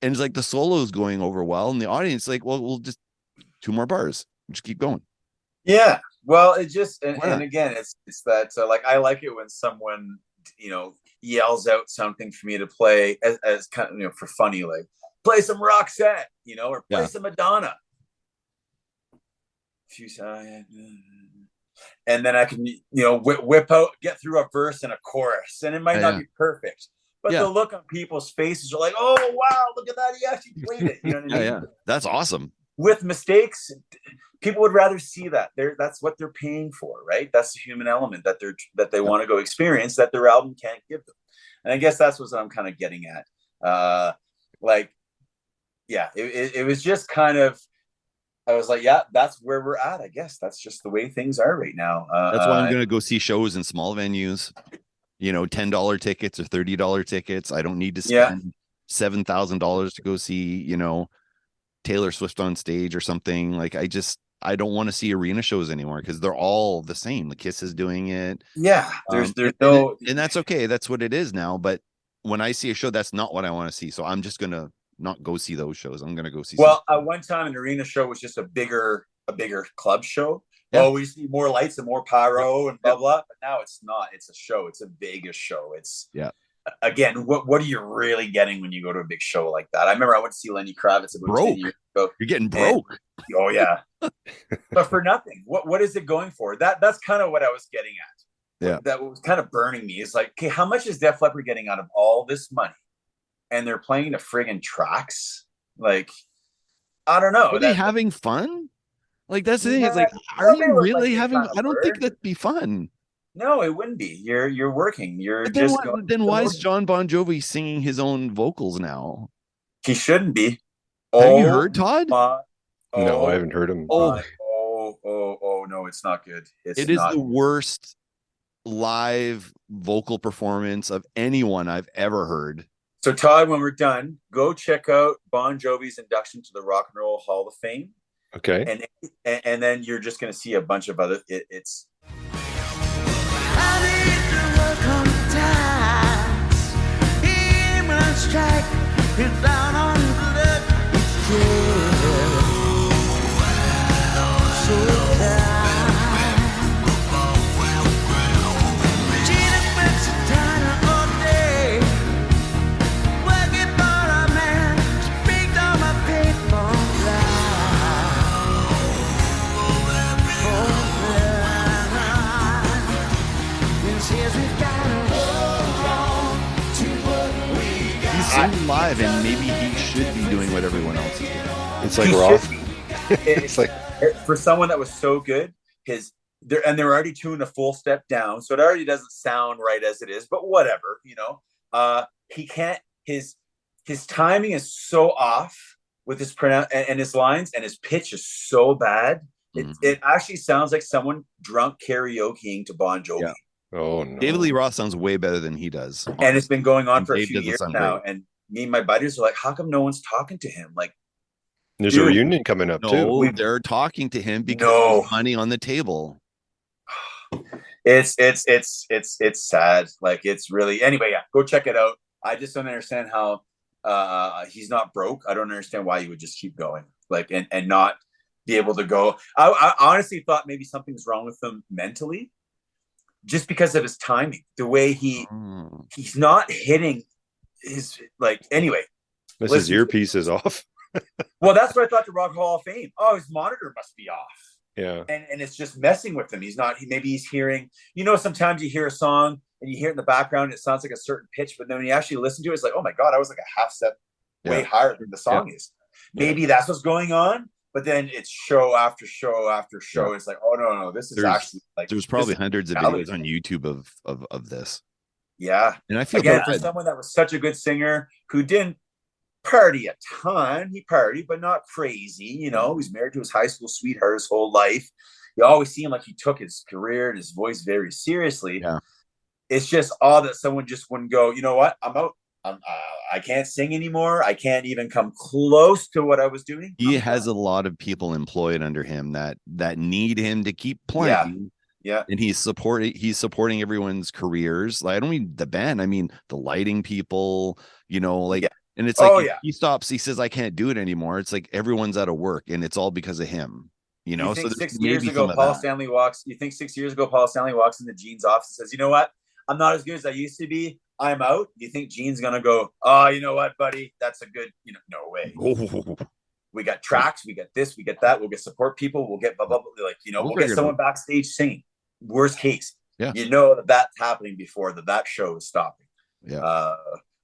and it's like the solo is going over well, and the audience like, well, we'll just 2 more bars, just keep going. Yeah, well, it just and again, it's that like I like it when someone yells out something for me to play as kind of for funny, like play some Roxette, or play some Madonna. And then I can whip out, get through a verse and a chorus, and it might not be perfect, but the look on people's faces are like, oh wow, look at that, he actually played it. You know what I mean? Yeah, that's awesome. With mistakes, people would rather see that. That's what they're paying for, right? That's the human element that they want to go experience that their album can't give them. And I guess that's what I'm kind of getting at. It was just kind of, I was like, yeah, that's where we're at. I guess that's just the way things are right now. That's why I'm going to go see shows in small venues, $10 tickets or $30 tickets. I don't need to spend $7,000 to go see, Taylor Swift on stage or something. Like I don't want to see arena shows anymore because they're all the same. The Kiss is doing it. Yeah, there's and that's okay. That's what it is now. But when I see a show, that's not what I want to see. So I'm just gonna not go see those shows. I'm gonna go see. Well, at one time, an arena show was just a bigger club show. Yeah. Oh, we see more lights and more pyro and blah blah. But now it's not. It's a show. It's a Vegas show. It's Again, what are you really getting when you go to a big show like that? I remember I went to see Lenny Kravitz about 10 years ago. You're getting broke. Oh yeah, but for nothing. What is it going for? That's kind of what I was getting at. Yeah, that was kind of burning me. It's like, okay, how much is Def Leppard getting out of all this money? And they're playing the friggin' tracks. Like, I don't know. Are they having fun? Like that's the thing. It's like, are you really having? I don't think that'd be fun. No, it wouldn't be. You're working. Then why is John Bon Jovi singing his own vocals now? He shouldn't be. Have you heard Todd? No, I haven't heard him. No, it's not good. It is the worst live vocal performance of anyone I've ever heard. So Todd, when we're done, go check out Bon Jovi's induction to the Rock and Roll Hall of Fame. Okay. And then you're just going to see a bunch of other. It's. I need to work on times. He must strike it down on blood. So Gina puts a diner all day. Working for a man. Speak on my paper line. Says we've got to and maybe he should be doing what everyone else is doing. It's like Roth. It's like for someone that was so good, they're already tuned a full step down, so it already doesn't sound right as it is. But whatever, he can't. His timing is so off with his pronoun and his lines, and his pitch is so bad. It actually sounds like someone drunk karaokeing to Bon Jovi. Yeah. Oh no. David Lee Roth sounds way better than he does. And it's been going on for a Dave few doesn't years sound now. great. And me and my buddies are like, how come no one's talking to him? Like, there's a reunion coming up too. No, they're talking to him because there's money on the table. It's sad. Like, it's really, anyway, yeah, go check it out. I just don't understand how he's not broke. I don't understand why he would just keep going, like, and not be able to go. I honestly thought maybe something's wrong with him mentally, just because of his timing, the way he's not hitting his, like, anyway. His earpiece is off. Well, that's what I thought, the Rock Hall of Fame. Oh, his monitor must be off. Yeah. And it's just messing with him. Maybe he's hearing, sometimes you hear a song and you hear it in the background, and it sounds like a certain pitch, but then when you actually listen to it, it's like, oh my God, I was like a half step way higher than the song is. Maybe that's what's going on. But then it's show after show after show. It's like, oh no, this is actually like, there's probably hundreds of videos on YouTube of this. Yeah. And I feel again, for someone that was such a good singer who didn't party a ton, he partied, but not crazy. He was married to his high school sweetheart his whole life. You always see him like he took his career and his voice very seriously. Yeah. It's just odd that someone just wouldn't go, you know what? I'm out. I can't sing anymore. I can't even come close to what I was doing. He has a lot of people employed under him that need him to keep playing. Yeah. And he's supporting everyone's careers. Like, I don't mean the band, I mean the lighting people, and it's like, he stops, he says, I can't do it anymore. It's like everyone's out of work and it's all because of him. So 6 years ago, Paul Stanley walks in the Gene's office and says, you know what? I'm not as good as I used to be. I'm out. You think Gene's gonna go, oh, you know what, buddy? That's a good, no way. Oh. We got tracks, we got this, we get that, we'll get support people, we'll get blah, blah, blah. Like, we'll get someone backstage singing. Worst case. Yeah. That's happening before that show is stopping. Yeah.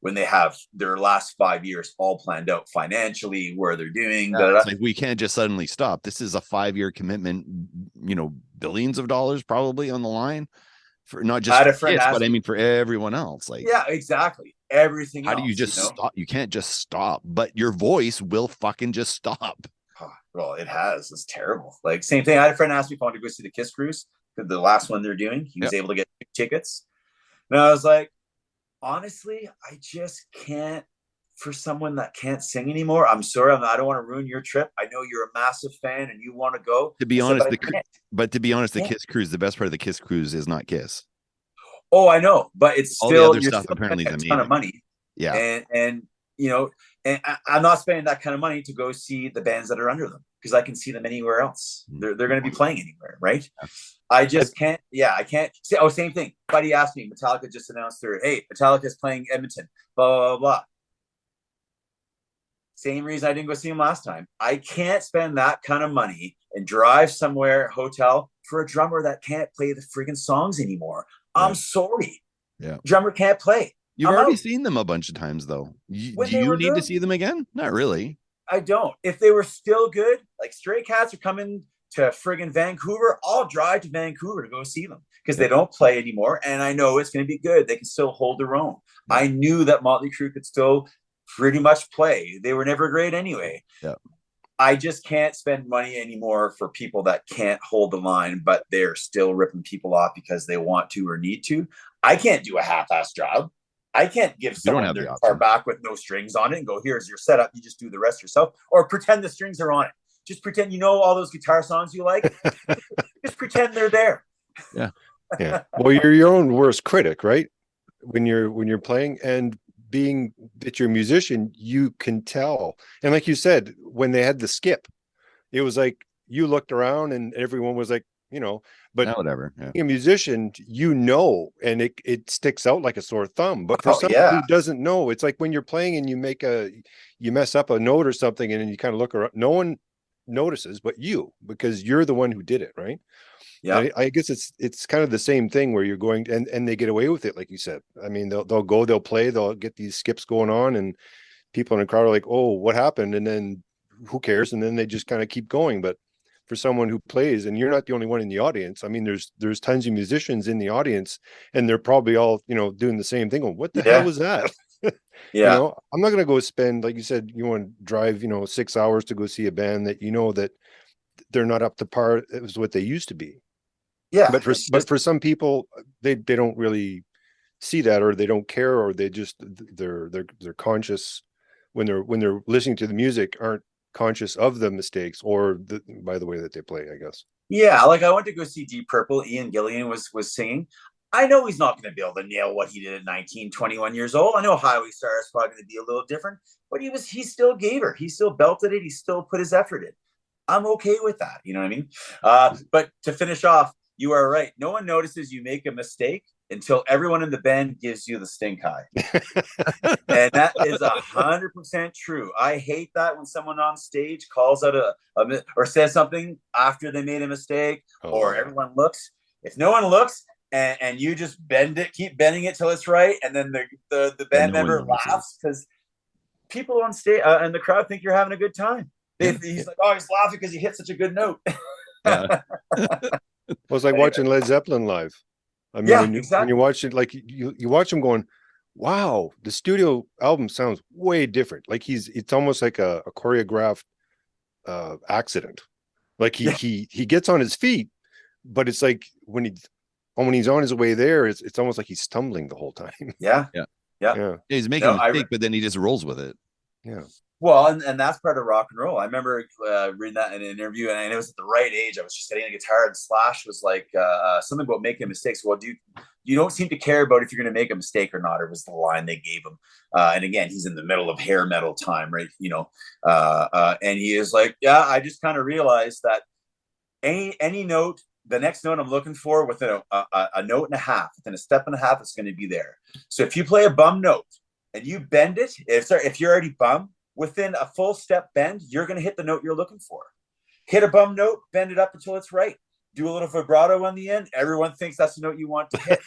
When they have their last 5 years all planned out financially, where they're doing. It's like, we can't just suddenly stop. This is a 5-year commitment, billions of dollars probably on the line. For not just for kids, but I mean for everyone else. Like, yeah, exactly. Everything. How do you just stop? You can't just stop, but your voice will fucking just stop. Well, it has. It's terrible. Like, same thing. I had a friend ask me if I wanted to go see the Kiss Cruise, the last one they're doing. He was able to get tickets, and I was like, honestly, I just can't. For someone that can't sing anymore, I'm sorry. I don't want to ruin your trip. I know you're a massive fan and you want to go. To be honest, the Kiss Cruise, the best part of the Kiss Cruise is not Kiss. Oh, I know, but it's all still the other stuff apparently a ton of money. Yeah, and I'm not spending that kind of money to go see the bands that are under them, because I can see them anywhere else. They're going to be playing anywhere, right? Yeah. I just can't. Yeah, I can't. Same thing. Buddy asked me. Metallica just announced Metallica's playing Edmonton. Blah blah blah. Same reason I didn't go see him last time. I can't spend that kind of money and drive somewhere, hotel, for a drummer that can't play the friggin' songs anymore. I'm sorry. Yeah. Drummer can't play. You've already seen them a bunch of times, though. Do you need to see them again? Not really. I don't. If they were still good, like Stray Cats are coming to friggin' Vancouver, I'll drive to Vancouver to go see them, because they don't play anymore. And I know it's going to be good. They can still hold their own. Yeah. I knew that Motley Crue could still pretty much play. They were never great anyway. Yeah. I just can't spend money anymore for people that can't hold the line, but they're still ripping people off because they want to or need to. I can't do a half-ass job. I can't give someone their guitar back with no strings on it and go, here's your setup. You just do the rest yourself, or pretend the strings are on it. Just pretend all those guitar songs you like. Just pretend they're there. Yeah. Yeah. Well, you're your own worst critic, right? When you're playing, and being that you're a musician, you can tell. And like you said, when they had the skip, it was like you looked around and everyone was like, but whatever. Yeah. Being a musician, and it sticks out like a sore thumb. But for someone who doesn't know, it's like when you're playing and you mess up a note or something, and then you kind of look around, no one notices but you, because you're the one who did it, right? Yeah. I guess it's kind of the same thing where you're going and they get away with it, like you said. I mean, they'll play, they'll get these skips going on, and people in the crowd are like, oh, what happened? And then who cares? And then they just kind of keep going. But for someone who plays, and you're not the only one in the audience. I mean, there's tons of musicians in the audience, and they're probably all, doing the same thing. Going, what the hell was that? Yeah. I'm not going to go spend, like you said, you want to drive, 6 hours to go see a band that that they're not up to par as what they used to be. Yeah. But for some people, they don't really see that, or they don't care, or they just they're conscious when they're listening to the music, aren't conscious of the mistakes or by the way that they play, I guess. Yeah, like I went to go see Deep Purple. Ian Gillan was singing. I know he's not going to be able to nail what he did at 19, 21 years old. I know Highway Star is probably going to be a little different, but he still gave her. He still belted it. He still put his effort in. I'm okay with that. You know what I mean? But to finish off, you are right. No one notices you make a mistake until everyone in the band gives you the stink eye. And that is 100% true. I hate that when someone on stage calls out or says something after they made a mistake, or everyone looks. If no one looks and you just keep bending it till it's right, and then the band member laughs, because people on stage and the crowd think you're having a good time. He's like, oh, he's laughing because he hit such a good note. Well, it's like watching Led Zeppelin live. I mean, when you watch it, like you watch him going, wow, the studio album sounds way different. Like it's almost like a choreographed accident. Like he gets on his feet, but it's like when he's on his way there, it's almost like he's stumbling the whole time. Yeah. He's making a mistake, but then he just rolls with it. Yeah. Well, and that's part of rock and roll. I remember reading that in an interview, and it was at the right age. I was just getting a guitar, and Slash was like something about making mistakes. Well, dude, you don't seem to care about if you're going to make a mistake or not. It was the line they gave him. And again, he's in the middle of hair metal time, right? And he is like, yeah, I just kind of realized that any note, the next note I'm looking for, within a note and a half, within a step and a half, it's going to be there. So if you play a bum note and you bend it, if you're already bum, within a full step bend, you're going to hit the note you're looking for. Hit a bum note, bend it up until it's right. Do a little vibrato on the end. Everyone thinks that's the note you want to hit.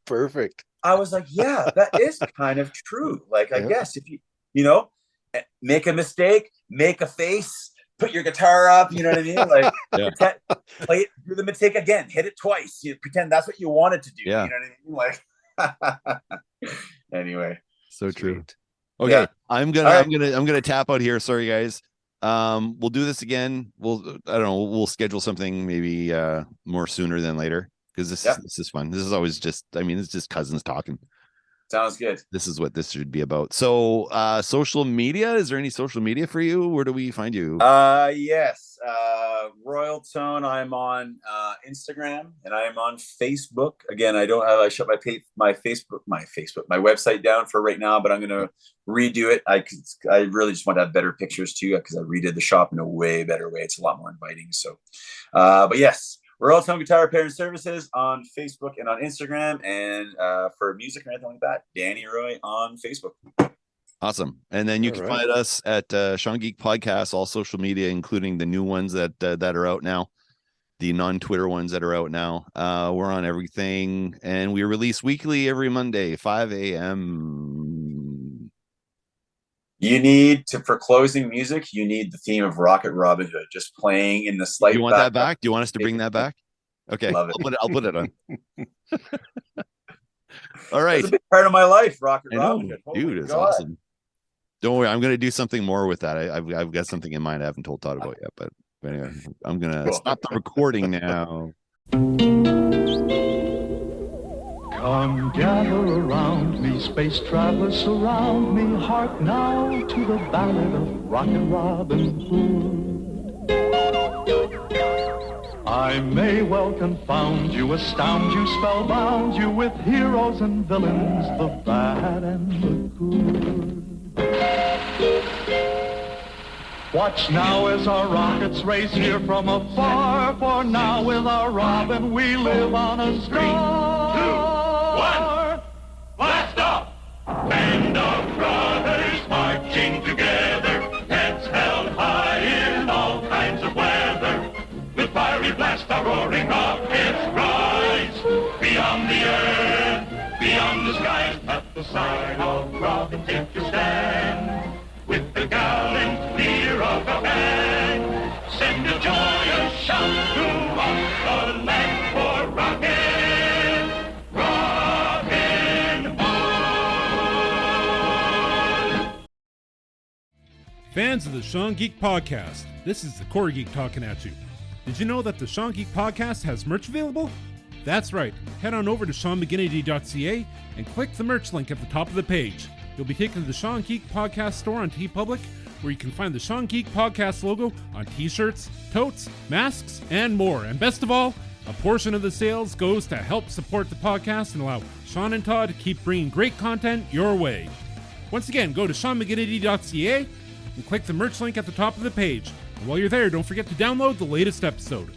Perfect. I was like, yeah, that is kind of true. Like, I guess if you make a mistake, make a face, put your guitar up, you know what I mean? Like, play it, do the mistake again, hit it twice. You pretend that's what you wanted to do. Yeah. You know what I mean? Like, anyway. So true. Okay, I'm gonna tap out here. Sorry, guys. We'll do this again. We'll schedule something maybe more sooner than later, because this is fun. This is always it's just cousins talking. Sounds good. This is what this should be about. So social media, is there any social media for you? Where do we find you? Yes. Royal Tone. I'm on Instagram, and I am on Facebook. Again, I shut my website down for right now, but I'm gonna redo it. I really just want to have better pictures too, because I redid the shop in a way better way. It's a lot more inviting. So but yes, Royal Tone Guitar Repair and Services on Facebook and on Instagram, and for music or anything like that, Danny Roy on Facebook. Awesome. And then you can find us at Sean Geek Podcast, all social media, including the new ones that are out now, the non-Twitter ones that are out now. We're on everything, and we release weekly every Monday, 5 a.m. You need for closing music, you need the theme of Rocket Robin Hood just playing in the slight. Do you want that back? Do you want us to bring that back? Okay, love it. I'll put it on. All right. It's a big part of my life, Rocket Robin Hood. Dude, it's awesome. Don't worry, I'm going to do something more with that. I've got something in mind I haven't told Todd about yet, but anyway, I'm going to stop the recording now. Come gather around me, space travelers surround me, hark now to the ballad of Rocket Robin Hood. I may well confound you, astound you, spellbound you with heroes and villains, the bad and the good. Watch now as our rockets race here from afar, for now with our Robin we live on a star. 3, 2, 1, blast off! Band of brothers marching together, heads held high in all kinds of weather. With fiery blast our roaring rockets rise, beyond the earth, beyond the skies, at the sign of Robin take your stand. the gallant leader of the band. Send a joyous shout throughout the land for rockin', rockin' on. Fans of the Sean Geek Podcast, this is the Core Geek talking at you. Did you know that the Sean Geek Podcast has merch available? That's right. Head on over to SeanMcGinnity.ca and click the merch link at the top of the page. You'll be taken to the Sean Geek Podcast store on TeePublic, where you can find the Sean Geek Podcast logo on t-shirts, totes, masks, and more. And best of all, a portion of the sales goes to help support the podcast and allow Sean and Todd to keep bringing great content your way. Once again, go to SeanMcGinnity.ca and click the merch link at the top of the page. And while you're there, don't forget to download the latest episode.